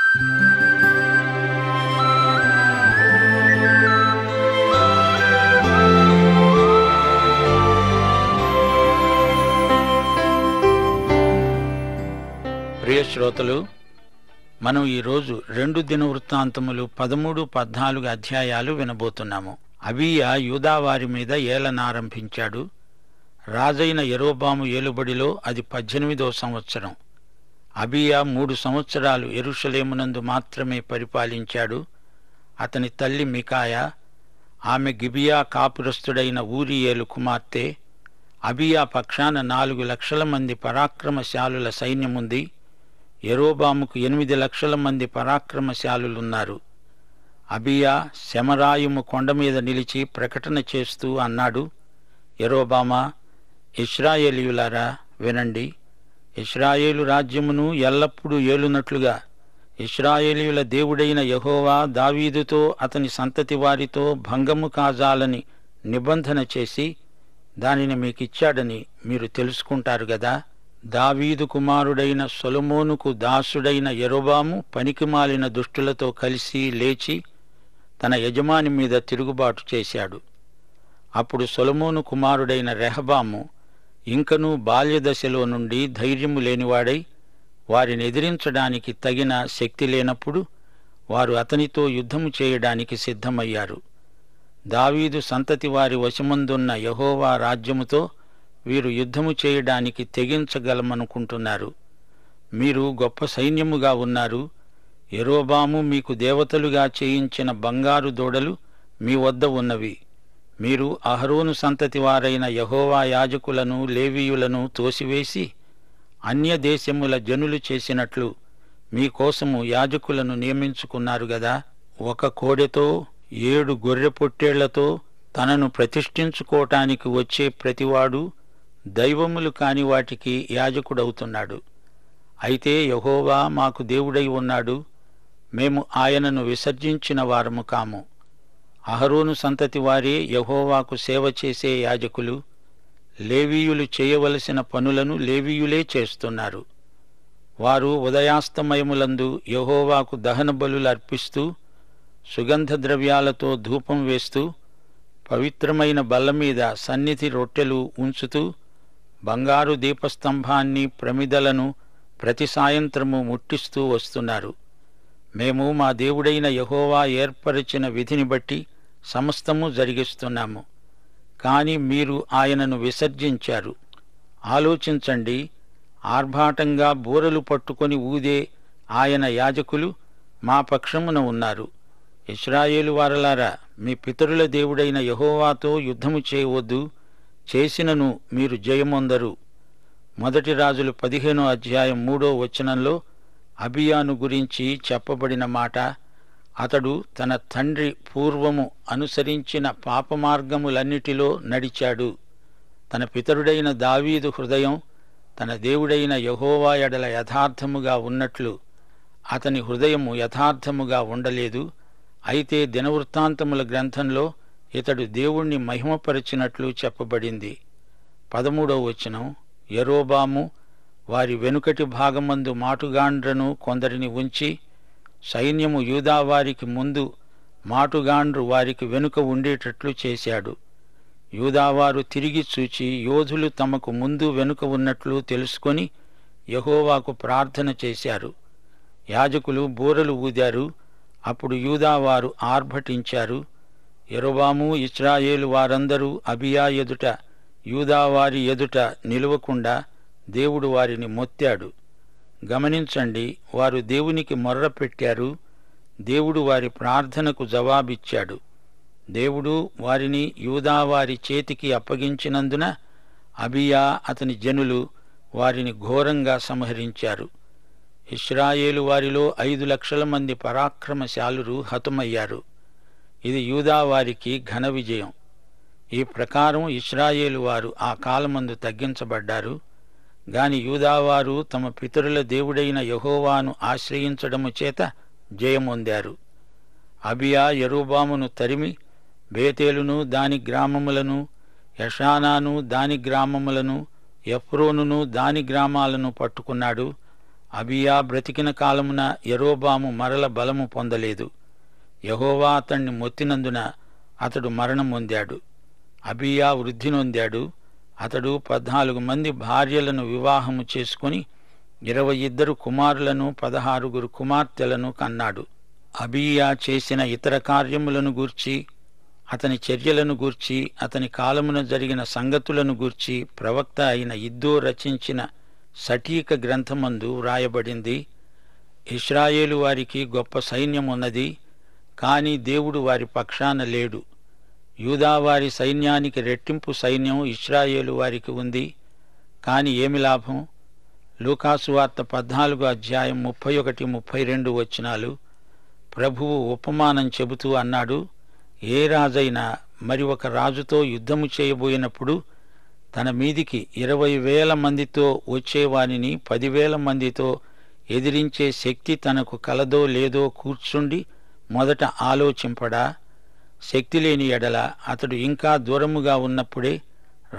ప్రియ శ్రోతలు, మనం ఈరోజు 2 దినవృత్తాంతములు 13, 14 అధ్యాయాలు వినబోతున్నాము. అబీయా యూదావారి మీద ఏలనారంభించాడు. రాజైన యెరోబాము ఏలుబడిలో అది 18వ సంవత్సరం. అబీయా 3 సంవత్సరాలు యెరూషలేమునందు మాత్రమే పరిపాలించాడు. అతని తల్లి మికాయా, ఆమె గిబియా కాపురస్తుడైన ఊరియేలు కుమార్తె. అబీయా పక్షాన 4 లక్షల మంది పరాక్రమశాలుల సైన్యముంది. యెరోబాముకు 8 లక్షల మంది పరాక్రమశాలులున్నారు. అబీయా శమరాయిము కొండమీద నిలిచి ప్రకటన చేస్తూ అన్నాడు, యెరోబామా, ఇశ్రాయేలీయులారా వినండి. ఇశ్రాయేలు రాజ్యమును ఎల్లప్పుడూ ఏలునట్లుగా ఇశ్రాయేలీయుల దేవుడైన యెహోవా దావీదుతో అతని సంతతి వారితో భంగము కాజాలని నిబంధన చేసి దానిని మీకిచ్చాడని మీరు తెలుసుకుంటారు గదా. దావీదు కుమారుడైన సొలొమోనుకు దాసుడైన యెరోబాము పనికిమాలిన దుష్టులతో కలిసి లేచి తన యజమాని మీద తిరుగుబాటు చేశాడు. అప్పుడు సొలొమోను కుమారుడైన రెహబాము ఇంకనూ బాల్యదశలో నుండి ధైర్యము లేనివాడై వారిని ఎదిరించడానికి తగిన శక్తి లేనప్పుడు వారు అతనితో యుద్ధము చేయడానికి సిద్ధమయ్యారు. దావీదు సంతతి వారి వశమందున్న యెహోవా రాజ్యముతో వీరు యుద్ధము చేయడానికి తెగించగలమనుకుంటున్నారు. మీరు గొప్ప సైన్యముగా ఉన్నారు. యెరోబాము మీకు దేవతలుగా చేయించిన బంగారు దూడలు మీ వద్ద ఉన్నవి. మీరు అహరోను సంతతి వారైన యెహోవా యాజకులను లేవీయులను తోసివేసి అన్య దేశముల జనులు చేసినట్లు మీకోసము యాజకులను నియమించుకున్నారు గదా. ఒక కోడెతో 7 గొర్రె పొట్టేళ్లతో తనను ప్రతిష్ఠించుకోటానికి వచ్చే ప్రతివాడు దైవములు కాని వాటికి యాజకుడవుతున్నాడు. అయితే యెహోవా మాకు దేవుడై ఉన్నాడు. మేము ఆయనను విసర్జించిన వారము కాము. అహరోను సంతతి వారే యెహోవాకు సేవ చేసే యాజకులు. లేవీయులు చేయవలసిన పనులను లేవీయులే చేస్తున్నారు. వారు ఉదయాస్తమయములందు యెహోవాకు దహన బలులు అర్పిస్తూ సుగంధ ద్రవ్యాలతో ధూపం వేస్తూ పవిత్రమైన బల్లమీద సన్నిధి రొట్టెలు ఉంచుతూ బంగారు దీపస్తంభాన్ని ప్రమిదలను ప్రతి సాయంత్రము ముట్టిస్తూ వస్తున్నారు. మేము మా దేవుడైన యెహోవా ఏర్పరిచిన విధిని బట్టి సమస్తము జరిగిస్తున్నాము. కాని మీరు ఆయనను విసర్జించారు. ఆలోచించండి. ఆర్భాటంగా బూరలు పట్టుకొని ఊదే ఆయన యాజకులు మా పక్షమున ఉన్నారు. ఇశ్రాయేలు వారలారా, మీ పితరుల దేవుడైన యెహోవాతో యుద్ధము చేయవద్దు. చేసినను మీరు జయమొందరు. 1 రాజులు 15వ అధ్యాయం 3వ వచనంలో అబీయాను గురించి చెప్పబడిన మాట, అతడు తన తండ్రి పూర్వము అనుసరించిన పాపమార్గములన్నిటిలో నడిచాడు. తన పితరుడైన దావీదు హృదయం తన దేవుడైన యెహోవా ఎడల యథార్థముగా ఉన్నట్లు అతని హృదయము యథార్థముగా ఉండలేదు. అయితే దినవృత్తాంతముల గ్రంథంలో ఇతడు దేవుణ్ణి మహిమపరిచినట్లు చెప్పబడింది. 13వ వచనం, యెరోబాము వారి వెనుకటి భాగమందు మాటుగాండ్రను కొందరిని ఉంచి సైన్యము యూదావారికి ముందు మాటుగాండ్రు వారికి వెనుక ఉండేటట్లు చేశాడు. యూదావారు తిరిగి చూచి యోధులు తమకు ముందు వెనుక ఉన్నట్లు తెలుసుకొని యెహోవాకు ప్రార్థన చేశారు. యాజకులు బూరలు ఊదారు. అప్పుడు యూదావారు ఆర్భటించారు. యెరోబాము ఇశ్రాయేలు వారందరూ అబీయా ఎదుట యూదావారి ఎదుట నిలువకుండా దేవుడు వారిని మొత్తాడు. గమనించండి, వారు దేవునికి మొర్ర పెట్టారు. దేవుడు వారి ప్రార్థనకు జవాబిచ్చాడు. దేవుడు వారిని యూదావారి చేతికి అప్పగించినందున అబీయా అతని జనులు వారిని ఘోరంగా సంహరించారు. ఇశ్రాయేలు వారిలో 5 లక్షల మంది పరాక్రమశాలురు హతమయ్యారు. ఇది యూదావారికి ఘన విజయం. ఈ ప్రకారం ఇశ్రాయేలు వారు ఆ కాలమందు తగ్గించబడ్డారు. గాని యూదావారు తమ పితరుల దేవుడైన యెహోవాను ఆశ్రయించడము చేత జయమొందారు. అబీయా యెరోబామును తరిమి బేతేలును దాని గ్రామములను, యషానాను దాని గ్రామములను, ఎఫ్రోనును దాని గ్రామాలను పట్టుకున్నాడు. అబీయా బ్రతికిన కాలమున యరొబాము మరల బలము పొందలేదు. యెహోవా అతణ్ణి మొత్తినందున అతడు మరణం పొందాడు. అబీయా వృద్ధి నొందాడు. అతడు 14 మంది భార్యలను వివాహము చేసుకుని 22 కుమారులను 16 కుమార్తెలను కన్నాడు. అబీయా చేసిన ఇతర కార్యములను గూర్చి, అతని చర్యలను గూర్చి, అతని కాలమున జరిగిన సంగతులను గూర్చి ప్రవక్త అయిన ఇద్దో రచించిన సటీక గ్రంథమందు వ్రాయబడింది. ఇశ్రాయేలు వారికి గొప్ప సైన్యమున్నది, కాని దేవుడు వారి పక్షాన లేడు. యూదావారి సైన్యానికి రెట్టింపు సైన్యం ఇశ్రాయేలు వారికి ఉంది, కాని ఏమి లాభం? లూకాసు వార్త 14 అధ్యాయం 31-32 వచనాలు. ప్రభువు ఉపమానం చెబుతూ అన్నాడు, ఏ రాజైనా మరి ఒక రాజుతో యుద్ధము చేయబోయినప్పుడు తన మీదికి 20,000 మందితో వచ్చేవానిని 10,000 మందితో ఎదిరించే శక్తి తనకు కలదో లేదో కూర్చుండి మొదట ఆలోచింపడా? శక్తి లేని ఎడల అతడు ఇంకా దూరముగా ఉన్నప్పుడే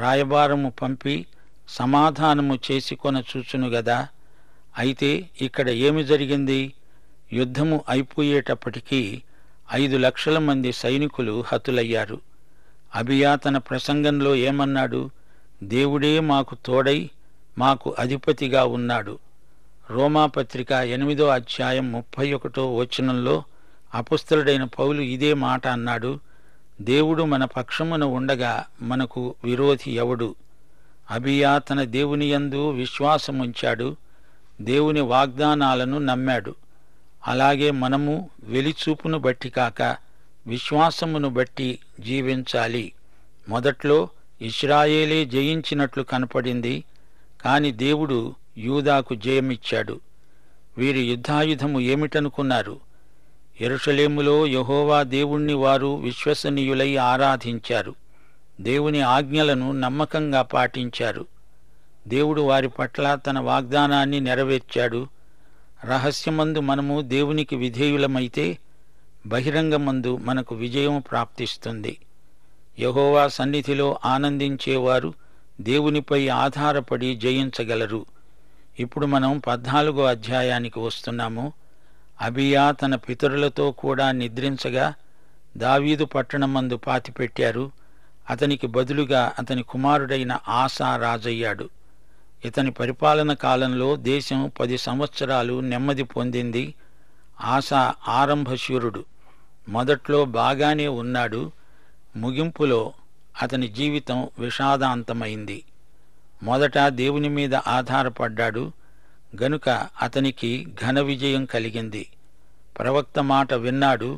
రాయబారము పంపి సమాధానము చేసుకొన చూచును గదా. అయితే ఇక్కడ ఏమి జరిగింది? యుద్ధము అయిపోయేటప్పటికీ 5 లక్షల మంది సైనికులు హతులయ్యారు. అబీయా తన ప్రసంగంలో ఏమన్నాడు? దేవుడే మాకు తోడై మాకు అధిపతిగా ఉన్నాడు. రోమాపత్రిక 8వ అధ్యాయం 31వ వచనంలో అపొస్తలుడైన పౌలు ఇదే మాట అన్నాడు. దేవుడు మన పక్షమున ఉండగా మనకు విరోధి ఎవడు? అబీయా తన దేవుని యందు విశ్వాసముంచాడు, దేవుని వాగ్దానాలను నమ్మాడు. అలాగే మనము వెలిచూపును బట్టి కాక విశ్వాసమును బట్టి జీవించాలి. మొదట్లో ఇశ్రాయేలే జయించినట్లు కనపడింది, కాని దేవుడు యూదాకు జయమిచ్చాడు. వీరి యుద్ధాయుధము ఏమిటనుకున్నారు? యెరూషలేములో యెహోవా దేవుణ్ణి వారు విశ్వసనీయులై ఆరాధించారు. దేవుని ఆజ్ఞలను నమ్మకంగా పాటించారు. దేవుడు వారి పట్ల తన వాగ్దానాన్ని నెరవేర్చాడు. రహస్యమందు మనము దేవునికి విధేయులమైతే బహిరంగమందు మనకు విజయం ప్రాప్తిస్తుంది. యెహోవా సన్నిధిలో ఆనందించేవారు దేవునిపై ఆధారపడి జయించగలరు. ఇప్పుడు మనం 14వ అధ్యాయానికి వస్తున్నాము. అబీయా తన పితరులతో కూడా నిద్రించగా దావీదు పట్టణమందు పాతిపెట్టారు. అతనికి బదులుగా అతని కుమారుడైన ఆసా రాజయ్యాడు. ఇతని పరిపాలన కాలంలో దేశం 10 సంవత్సరాలు నెమ్మది పొందింది. ఆసా ఆరంభశూరుడు. మొదట్లో బాగానే ఉన్నాడు. ముగింపులో అతని జీవితం విషాదాంతమైంది. మొదట దేవుని మీద ఆధారపడ్డాడు గనుక అతనికి ఘన విజయం కలిగింది. ప్రవక్త మాట విన్నాడు,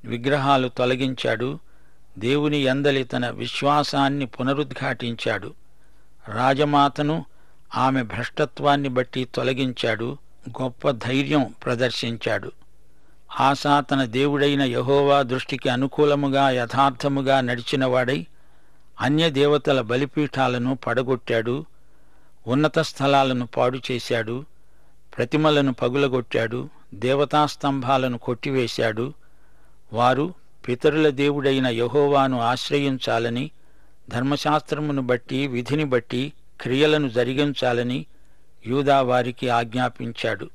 విగ్రహాలు తొలగించాడు, దేవుని యందలి తన విశ్వాసాన్ని పునరుద్ఘాటించాడు. రాజమాతను ఆమె భ్రష్టత్వాన్ని బట్టి తొలగించాడు, గొప్ప ధైర్యం ప్రదర్శించాడు. ఆసా తన దేవుడైన యెహోవా దృష్టికి అనుకూలముగా యథార్థముగా నడిచినవాడై అన్య దేవతల బలిపీఠాలను పడగొట్టాడు, ఉన్నత స్థలాలను పాడు చేశాడు, ప్రతిమలను పగులగొట్టాడు, దేవతాస్తంభాలను కొట్టివేశాడు. వారు పితరుల దేవుడైన యెహోవాను ఆశ్రయించాలని, ధర్మశాస్త్రమును బట్టి విధిని బట్టి క్రియలను జరిగించాలని యూదా వారికి ఆజ్ఞాపించాడు.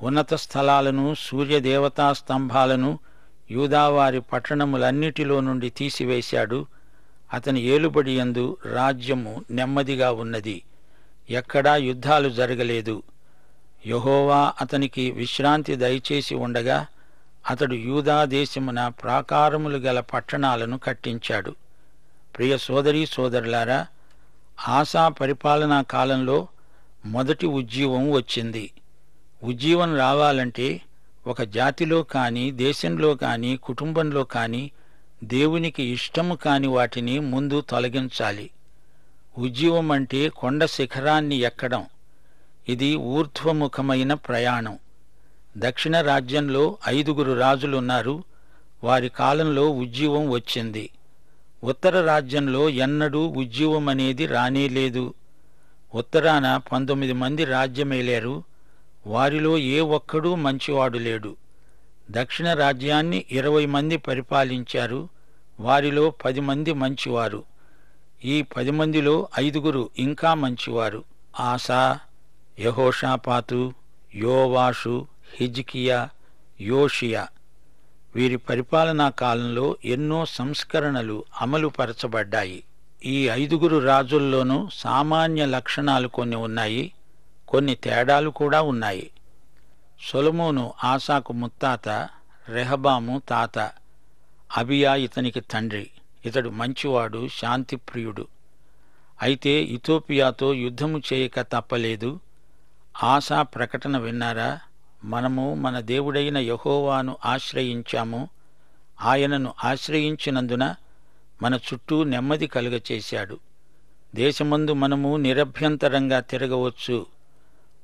ఉన్నత స్థలాలను సూర్యదేవతా స్తంభాలను యూదావారి పట్టణములన్నిటిలో నుండి తీసివేశాడు. అతని ఏలుబడి యందు రాజ్యము నెమ్మదిగా ఉన్నది. ఎక్కడా యుద్ధాలు జరగలేదు. యెహోవా అతనికి విశ్రాంతి దయచేసి ఉండగా అతడు యూదా దేశమున ప్రాకారములు గల పట్టణాలను కట్టించాడు. ప్రియ సోదరీ సోదరులారా, ఆసా పరిపాలనా కాలంలో మొదటి ఉజ్జీవం వచ్చింది. ఉజ్జీవం రావాలంటే ఒక జాతిలో కాని, దేశంలో కాని, కుటుంబంలో కాని దేవునికి ఇష్టము కాని వాటిని ముందు తొలగించాలి. ఉజ్జీవం అంటే కొండ శిఖరాన్ని ఎక్కడం. ఇది ఊర్ధ్వముఖమైన ప్రయాణం. దక్షిణ రాజ్యంలో 5 రాజులున్నారు. వారి కాలంలో ఉజ్జీవం వచ్చింది. ఉత్తర రాజ్యంలో ఎన్నడూ ఉజ్జీవం అనేది రానేలేదు. ఉత్తరాన 19 మంది రాజ్యమేలారు. వారిలో ఏ ఒక్కడూ మంచివాడు లేడు. దక్షిణ రాజ్యాన్ని 20 మంది పరిపాలించారు. వారిలో 10 మంది మంచివారు. ఈ 10 మందిలో 5 ఇంకా మంచివారు. ఆసా, యెహోషాపాతు, యోవాషు, హిజ్కియా, యోషియా. వీరి పరిపాలనా కాలంలో ఎన్నో సంస్కరణలు అమలుపరచబడ్డాయి. ఈ 5 రాజుల్లోనూ సామాన్య లక్షణాలు కొన్ని ఉన్నాయి, కొన్ని తేడాలు కూడా ఉన్నాయి. సొలొమోను ఆసాకు ముత్తాత, రెహబాము తాత. అబియా ఇతనికి తండ్రి. ఇతడు మంచివాడు, శాంతిప్రియుడు. అయితే ఇథియోపియాతో యుద్ధము చేయక తప్పలేదు. ఆసా ప్రకటన విన్నారా? మనము మన దేవుడైన యెహోవాను ఆశ్రయించాము. ఆయనను ఆశ్రయించినందున మన చుట్టూ నెమ్మది కలుగచేశాడు. దేశమందు మనము నిరభ్యంతరంగా తిరగవచ్చు.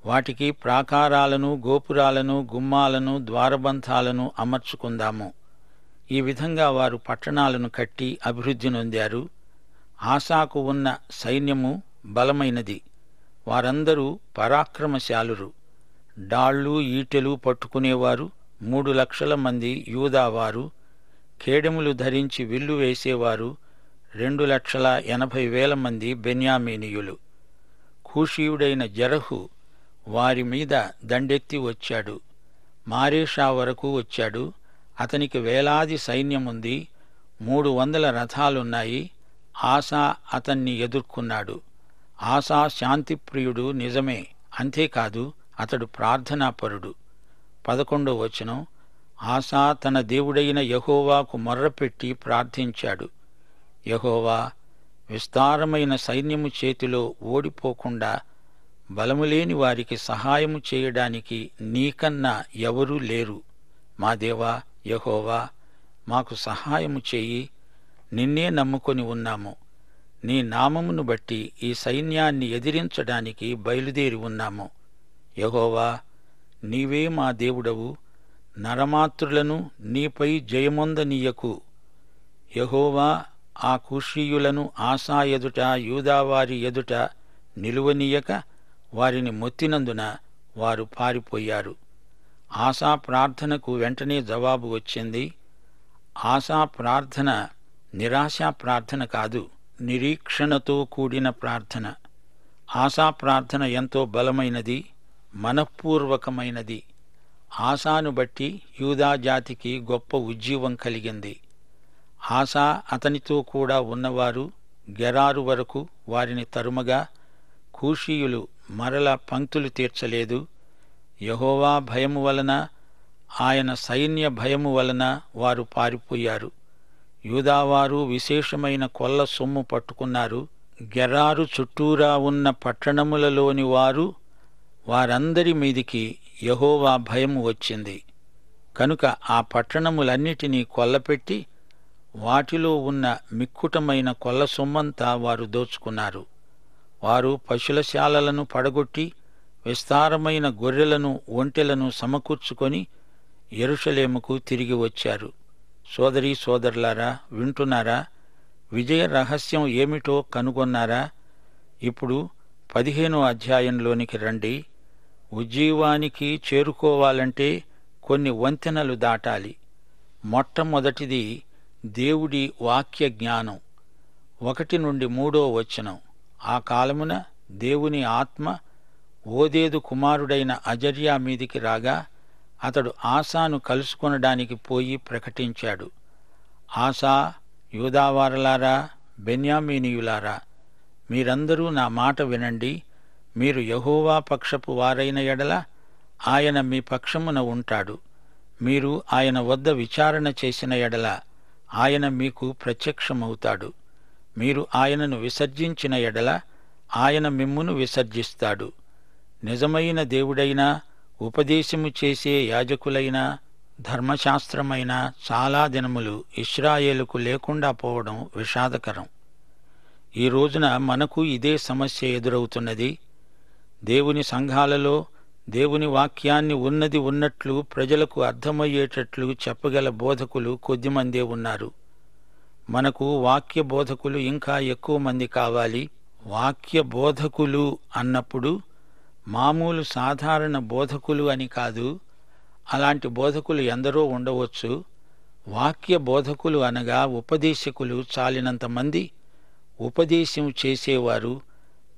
వాటికి ప్రాకారాలను, గోపురాలను, గుమ్మాలను, ద్వారబంధాలను అమర్చుకుందాము. ఈ విధంగా వారు పట్టణాలను కట్టి అభివృద్ధి నొందారు. ఆసాకు ఉన్న సైన్యము బలమైనది. వారందరూ పరాక్రమశాలురు. డాళ్ళు, ఈటెలు పట్టుకునేవారు 3 లక్షల మంది యూదావారు. కేడెములు ధరించి విల్లు వేసేవారు 2,80,000 మంది బెన్యామీనీయులు. కూషీయుడైన జరహు వారి మీద దండెత్తి వచ్చాడు. మారేషా వరకు వచ్చాడు. అతనికి వేలాది సైన్యముంది. 300 రథాలున్నాయి. ఆసా అతన్ని ఎదుర్కొన్నాడు. ఆసా శాంతిప్రియుడు నిజమే, అంతేకాదు అతడు ప్రార్థనాపరుడు. 11వ వచనం. ఆసా తన దేవుడైన యెహోవాకు మొర్రపెట్టి ప్రార్థించాడు. యెహోవా, విస్తారమైన సైన్యము చేతిలో ఓడిపోకుండా బలములేని వారికి సహాయము చేయడానికి నీకన్నా ఎవరూ లేరు. మా దేవా యెహోవా, మాకు సహాయము చెయ్యి. నిన్నే నమ్ముకొని ఉన్నాము. నీ నామమును బట్టి ఈ సైన్యాన్ని ఎదిరించడానికి బయలుదేరి ఉన్నాము. యెహోవా, నీవే మా దేవుడవు. నరమాత్రులను నీపై జయమొందనీయకు. యెహోవా, ఆ కూషీయులను ఆసా ఎదుట, యూదావారి ఎదుట నిలువనీయక వారిని మొత్తినందున వారు పారిపోయారు. ఆసా ప్రార్థనకు వెంటనే జవాబు వచ్చింది. ఆసా ప్రార్థన నిరాశా ప్రార్థన కాదు, నిరీక్షణతో కూడిన ప్రార్థన. ఆసా ప్రార్థన ఎంతో బలమైనది, మనఃపూర్వకమైనది. ఆసాను బట్టి యూదా జాతికి గొప్ప ఉజ్జీవం కలిగింది. ఆసా అతనితో కూడా ఉన్నవారు గెరారు వరకు వారిని తరుమగా కూషీయులు మరల పంక్తులు తీర్చలేదు. యెహోవా భయము వలన, ఆయన సైన్య భయము వలన వారు పారిపోయారు. యూదావారు విశేషమైన కొల్ల సొమ్ము పట్టుకున్నారు. గెరారు చుట్టూరా ఉన్న పట్టణములలోని వారందరి మీదికి యెహోవా భయము వచ్చింది. కనుక ఆ పట్టణములన్నిటినీ కొల్లపెట్టి వాటిలో ఉన్న మిక్కుటమైన కొల్ల సొమ్మంతా వారు దోచుకున్నారు. వారు పశులశాలలను పడగొట్టి విస్తారమైన గొర్రెలను, ఒంటెలను సమకూర్చుకొని యెరూషలేముకు తిరిగి వచ్చారు. సోదరీ సోదరులారా, వింటున్నారా? విజయ రహస్యం ఏమిటో కనుగొన్నారా? ఇప్పుడు 15వ అధ్యాయంలోనికి రండి. ఉజ్జీవానికి చేరుకోవాలంటే కొన్ని వంతెనలు దాటాలి. మొట్టమొదటిది దేవుడి వాక్య జ్ఞానం. 1 నుండి 3వ వచనం. ఆ కాలమున దేవుని ఆత్మ ఓదేదు కుమారుడైన అజర్యా మీదికి రాగా అతడు ఆసాను కలుసుకొనడానికి పోయి ప్రకటించాడు. ఆసా, యూదావారలారా, బెన్యామీనీయులారా, మీరందరూ నా మాట వినండి. మీరు యెహోవా పక్షపు వారైన ఎడల ఆయన మీ పక్షమున ఉంటాడు. మీరు ఆయన వద్ద విచారణ చేసిన ఎడల ఆయన మీకు ప్రత్యక్షమవుతాడు. మీరు ఆయనను విసర్జించిన ఎడల ఆయన మిమ్మును విసర్జిస్తాడు. నిజమైన దేవుడైనా, ఉపదేశము చేసే యాజకులైనా, ధర్మశాస్త్రమైనా చాలా దినములు ఇశ్రాయేలుకు లేకుండా పోవడం విషాదకరం. ఈ రోజున మనకు ఇదే సమస్య ఎదురవుతున్నది. దేవుని సంఘాలలో దేవుని వాక్యాన్ని ఉన్నది ఉన్నట్లు ప్రజలకు అర్థమయ్యేటట్లు చెప్పగల బోధకులు కొద్దిమందే ఉన్నారు. మనకు వాక్య బోధకులు ఇంకా ఎక్కువ మంది కావాలి. వాక్య బోధకులు అన్నప్పుడు మామూలు సాధారణ బోధకులు అని కాదు. అలాంటి బోధకులు ఎందరో ఉండవచ్చు. వాక్య బోధకులు అనగా ఉపదేశకులు చాలినంతమంది ఉపదేశం చేసేవారు,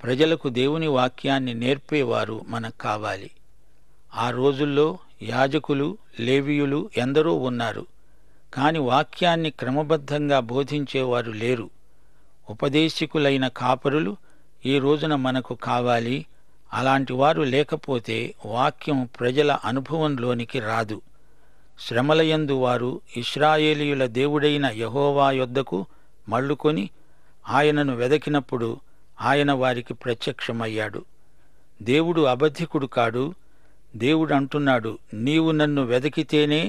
ప్రజలకు దేవుని వాక్యాన్ని నేర్పేవారు మనకు కావాలి. ఆ రోజుల్లో యాజకులు, లేవీయులు ఎందరో ఉన్నారు. కాని వాక్యాన్ని క్రమబద్ధంగా బోధించేవారు లేరు. ఉపదేశికులైన కాపరులు ఈ రోజున మనకు కావాలి. అలాంటి వారు లేకపోతే వాక్యం ప్రజల అనుభవంలోనికి రాదు. శ్రమలయందు వారు ఇశ్రాయేలీయుల దేవుడైన యెహోవా యొద్దకు మళ్ళుకొని ఆయనను వెదకినప్పుడు ఆయన వారికి ప్రత్యక్షమయ్యాడు. దేవుడు అబద్ధికుడు కాడు. దేవుడు అంటున్నాడు, నీవు నన్ను వెదకితేనే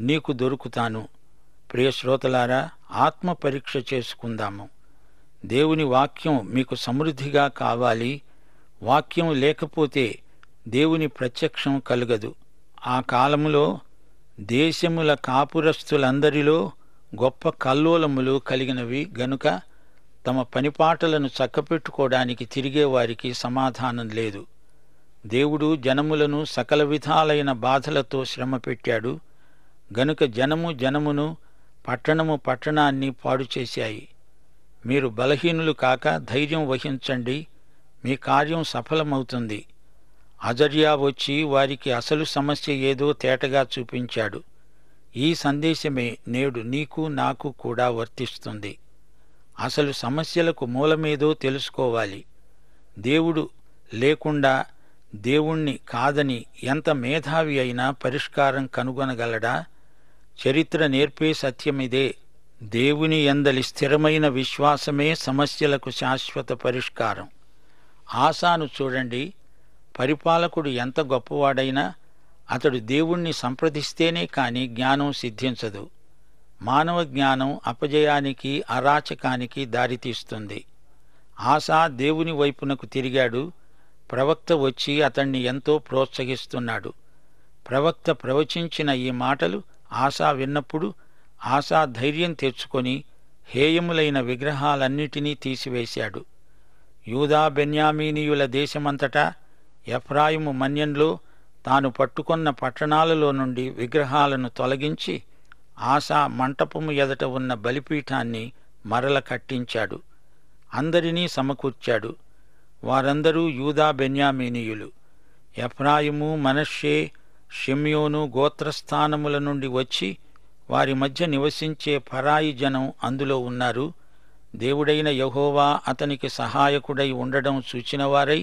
నీకు దొరుకుతాను. ప్రియశ్రోతలారా, ఆత్మ పరీక్ష చేసుకుందాము. దేవుని వాక్యం మీకు సమృద్ధిగా కావాలి. వాక్యం లేకపోతే దేవుని ప్రత్యక్షం కలుగదు. ఆ కాలములో దేశముల కాపురస్తులందరిలో గొప్ప కల్లోలములు కలిగినవి గనుక తమ పనిపాటలను చక్కపెట్టుకోవడానికి తిరిగేవారికి సమాధానం లేదు. దేవుడు జనములను సకల విధాలైన బాధలతో శ్రమ పెట్టాడు గనుక జనమును పట్టణాన్ని పాడు చేశాయి. మీరు బలహీనులు కాక ధైర్యం వహించండి, మీ కార్యం సఫలమవుతుంది. అజర్యా వచ్చి వారికి అసలు సమస్య ఏదో తేటగా చూపించాడు. ఈ సందేశమే నేడు నీకు నాకు కూడా వర్తిస్తుంది. అసలు సమస్యలకు మూలమేదో తెలుసుకోవాలి. దేవుడు లేకుండా దేవుణ్ణి కాదని ఎంత మేధావి అయినా పరిష్కారం కనుగొనగలడా? చరిత్ర నేర్పే సత్యమిదే. దేవుని యందలి స్థిరమైన విశ్వాసమే సమస్యలకు శాశ్వత పరిష్కారం. ఆసాను చూడండి. పరిపాలకుడు ఎంత గొప్పవాడైనా అతడు దేవుణ్ణి సంప్రదిస్తేనే కాని జ్ఞానం సిద్ధించదు. మానవ జ్ఞానం అపజయానికి, అరాచకానికి దారితీస్తుంది. ఆసా దేవుని వైపునకు తిరిగాడు. ప్రవక్త వచ్చి అతణ్ణి ఎంతో ప్రోత్సహిస్తున్నాడు. ప్రవక్త ప్రవచించిన ఈ మాటలు ఆసా విన్నప్పుడు ఆసా ధైర్యం తెచ్చుకొని హేయములైన విగ్రహాలన్నిటినీ తీసివేశాడు. యూదా బెన్యామీనీయుల దేశమంతటా ఎఫ్రాయిము మన్యంలో తాను పట్టుకొన్న పట్టణాలలో నుండి విగ్రహాలను తొలగించి ఆసా మంటపము ఎదట ఉన్న బలిపీఠాన్ని మరల కట్టించాడు. అందరినీ సమకూర్చాడు. వారందరూ యూదా బెన్యామీనీయులు. ఎఫ్రాయిము, మనష్షే, షిమ్యోను గోత్రస్థానముల నుండి వచ్చి వారి మధ్య నివసించే పరాయి జనం అందులో ఉన్నారు. దేవుడైన యెహోవా అతనికి సహాయకుడై ఉండడం చూచినవారై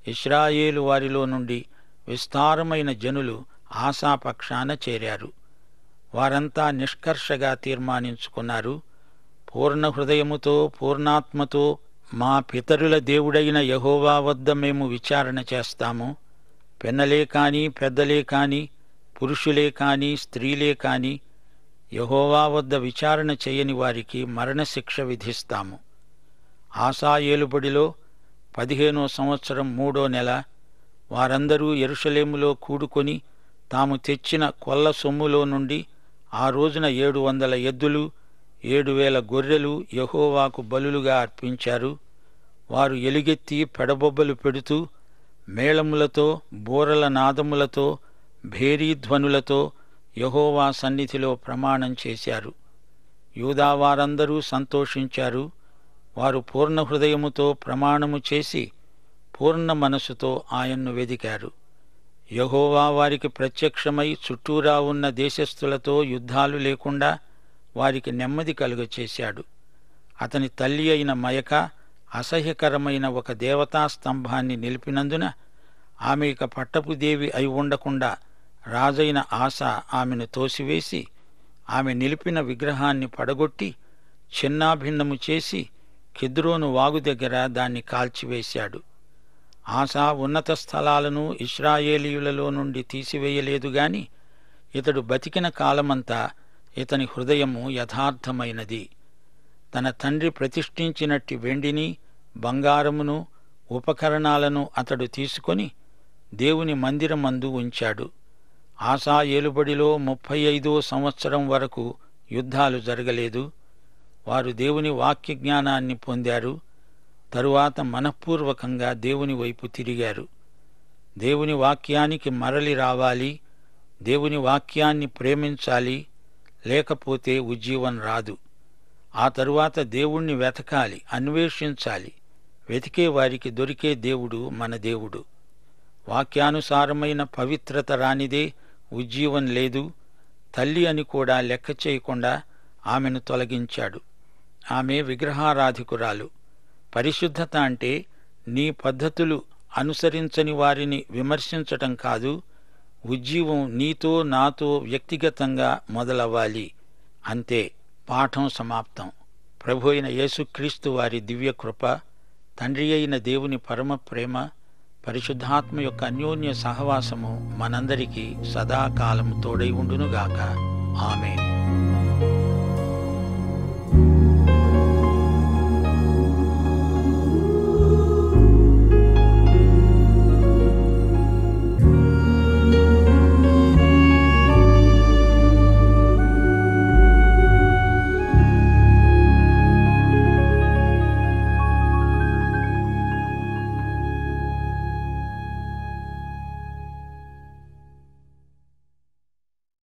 ఇశ్రాయేలు వారిలో నుండి విస్తారమైన జనులు ఆసా పక్షాన చేరారు. వారంతా నిష్కర్షగా తీర్మానించుకున్నారు. పూర్ణ హృదయముతో, పూర్ణాత్మతో మా పితరుల దేవుడైన యెహోవా వద్ద మేము విచారణ చేస్తాము. పెన్నలే కాని, పెద్దలే కాని, పురుషులే కాని, స్త్రీలే కాని యెహోవా వద్ద విచారణ చేయని వారికి మరణశిక్ష విధిస్తాము. ఆసా ఏలుబడిలో 15వ సంవత్సరం 3వ నెల వారందరూ యెరూషలేములో కూడుకొని తాము తెచ్చిన కొల్ల సొమ్ములో నుండి ఆ రోజున 700 ఎద్దులు, 7,000 గొర్రెలు యెహోవాకు బలులుగా అర్పించారు. వారు ఎలుగెత్తి పెడబొబ్బలు పెడుతూ మేళములతో, బూరల నాదములతో, భేరీధ్వనులతో యెహోవా సన్నిధిలో ప్రమాణం చేశారు. యూదావారందరూ సంతోషించారు. వారు పూర్ణ హృదయముతో ప్రమాణము చేసి పూర్ణ మనసుతో ఆయన్ను వెదికారు. యెహోవా వారికి ప్రత్యక్షమై చుట్టూరా ఉన్న దేశస్థులతో యుద్ధాలు లేకుండా వారికి నెమ్మది కలుగచేశాడు. అతని తల్లి అయిన మయక అసహ్యకరమైన ఒక దేవతా స్తంభాన్ని నిలిపినందున ఆమె ఇక పట్టపు దేవి అయి ఉండకుండా రాజైన ఆసా ఆమెను తోసివేసి ఆమె నిలిపిన విగ్రహాన్ని పడగొట్టి చిన్నాభిన్నము చేసి కిద్రోను వాగు దగ్గర దాన్ని కాల్చివేశాడు. ఆసా ఉన్నత స్థలాలను ఇశ్రాయేలీయులలో నుండి తీసివేయలేదు గాని ఇతడు బతికిన కాలమంతా ఇతని హృదయము యథార్థమైనది. తన తండ్రి ప్రతిష్ఠించినట్టి వెండిని, బంగారమును, ఉపకరణాలను అతడు తీసుకొని దేవుని మందిరమందు ఉంచాడు. ఆసా ఏలుబడిలో 35వ సంవత్సరం వరకు యుద్ధాలు జరగలేదు. వారు దేవుని వాక్య జ్ఞానాన్ని పొందారు. తరువాత మనఃపూర్వకంగా దేవుని వైపు తిరిగారు. దేవుని వాక్యానికి మరలి రావాలి. దేవుని వాక్యాన్ని ప్రేమించాలి. లేకపోతే ఉజ్జీవం రాదు. ఆ తరువాత దేవుణ్ణి వెతకాలి, అన్వేషించాలి. వెతికే వారికి దొరికే దేవుడు మన దేవుడు. వాక్యానుసారమైన పవిత్రత రానిదే ఉజ్జీవం లేదు. తల్లి అని కూడా లెక్క చేయకుండా ఆమెను తొలగించాడు. ఆమె విగ్రహారాధికురాలు. పరిశుద్ధత అంటే నీ పద్ధతులు అనుసరించని వారిని విమర్శించటం కాదు. ఉజ్జీవం నీతో నాతో వ్యక్తిగతంగా మొదలవ్వాలి. అంతే. పాఠం సమాప్తం. ప్రభు అయిన యేసుక్రీస్తు వారి దివ్యకృప, తండ్రి అయిన దేవుని పరమ ప్రేమ, పరిశుద్ధాత్మ యొక్క అన్యోన్య సహవాసము మనందరికీ సదాకాలము తోడై ఉండునుగాక. ఆమేన్.